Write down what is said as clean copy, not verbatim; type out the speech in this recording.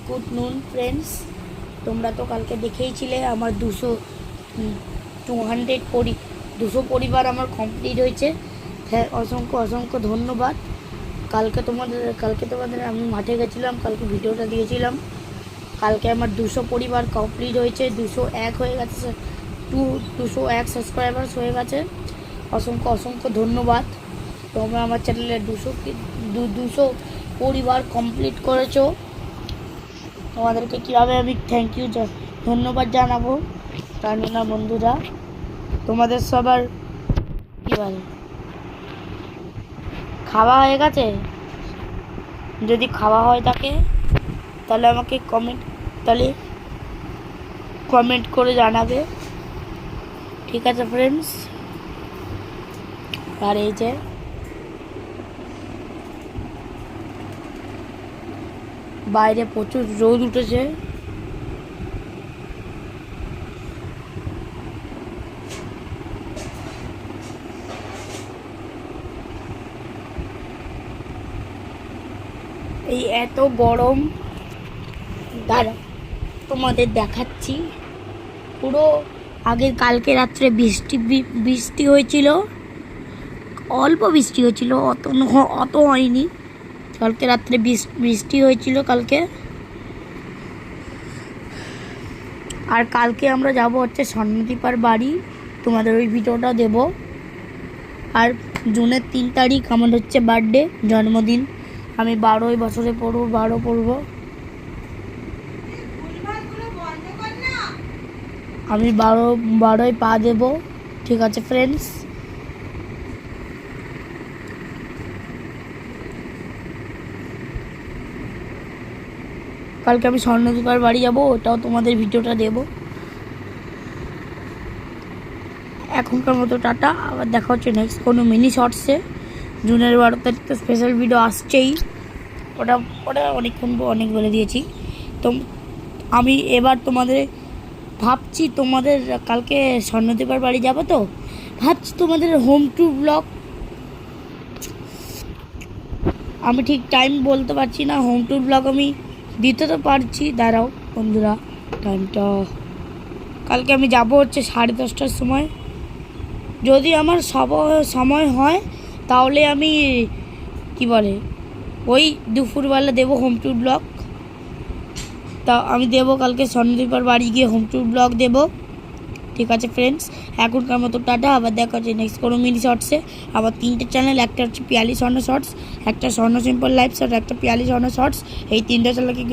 Good নুন friends, তোমরা তো কালকে দেখেইছিলে আমার 200 পরিবার আমার কমপ্লিট হয়েছে। হ্যাঁ, অসংখ্য অসংখ্য ধন্যবাদ। কালকে তোমাদের আমি মাঠে গেছিলাম, কালকে ভিডিওটা দিয়েছিলাম। কালকে আমার 200 পরিবার কমপ্লিট হয়েছে, 201 হয়ে গেছে, 201 সাবস্ক্রাইবার্স হয়ে গেছে। অসংখ্য অসংখ্য ধন্যবাদ। তোমরা আমার চ্যানেলে 200 পরিবার কমপ্লিট করেছো। তোমাদেরকে কীভাবে আমি থ্যাংক ইউ ধন্যবাদ জানাবো জানি না বন্ধুরা। তোমাদের সবার কী বলে, খাওয়া হয়ে গেছে? যদি খাওয়া হয় থাকে তাহলে আমাকে কমেন্ট করে জানাবে, ঠিক আছে ফ্রেন্ডস? আর এই যে বাইরে প্রচুর রোদ উঠেছে। এই এত গরম, দাঁড়া তোমাদের দেখাচ্ছি। পুরো কালকে রাত্রে বৃষ্টি হয়েছিল, অল্প বৃষ্টি হয়েছিল, অত হয়নি। কালকে রাত্রে বৃষ্টি হয়েছিল কালকে। আর কালকে আমরা যাব হচ্ছে স্বর্ণদীপার বাড়ি, তোমাদের ওই ভিডিওটা দেব। আর জুনের 3 তারিখ আমার হচ্ছে বার্থডে, জন্মদিন। আমি 12 বছরে পড়বো, 12 পড়বো। আমি 12 পা দেবো, ঠিক আছে ফ্রেন্ডস? কালকে আমি স্বর্ণদীপার বাড়ি যাব, ওটাও তোমাদের ভিডিওটা দেব। এখনকার মতো টাটা, আবার দেখা হচ্ছে নেক্সট কোনো মিনি শর্টসে। জুনের 12 তারিখ তো স্পেশাল ভিডিও আসছেই, ওটা অনেক বলে দিয়েছি। তো আমি এবার ভাবছি তোমাদের কালকে স্বর্ণদীপার বাড়ি যাব, তো ভাবছি তোমাদের হোম ট্যুর ব্লগ, আমি ঠিক টাইম বলতে পারছি না। হোম ট্যুর ব্লগ আমি দিতে তো পারছি, দাঁড়াও বন্ধুরা টাইমটা। কালকে আমি যাব হচ্ছে 10:30টার সময়। যদি আমার সময় হয় তাহলে আমি ওই দুপুরবেলা দেবো হোম ট্যুর ব্লগ। তা আমি দেবো কালকে স্বর্ণদীপার বাড়ি গিয়ে হোম ট্যুর ব্লগ দেবো, ঠিক আছে ফ্রেন্ডস? এখনকার মতো টাটা, আবার দেখা হচ্ছে নেক্সট কোনো মিনি শর্টসে। আবার 3টে চ্যানেল, একটা হচ্ছে পিয়ালি স্বর্ণ শর্টস, একটা স্বর্ণ সিম্পল লাইফ শর্ট, একটা পিয়ালি স্বর্ণ শর্টস। এই 3টে চ্যানেলকে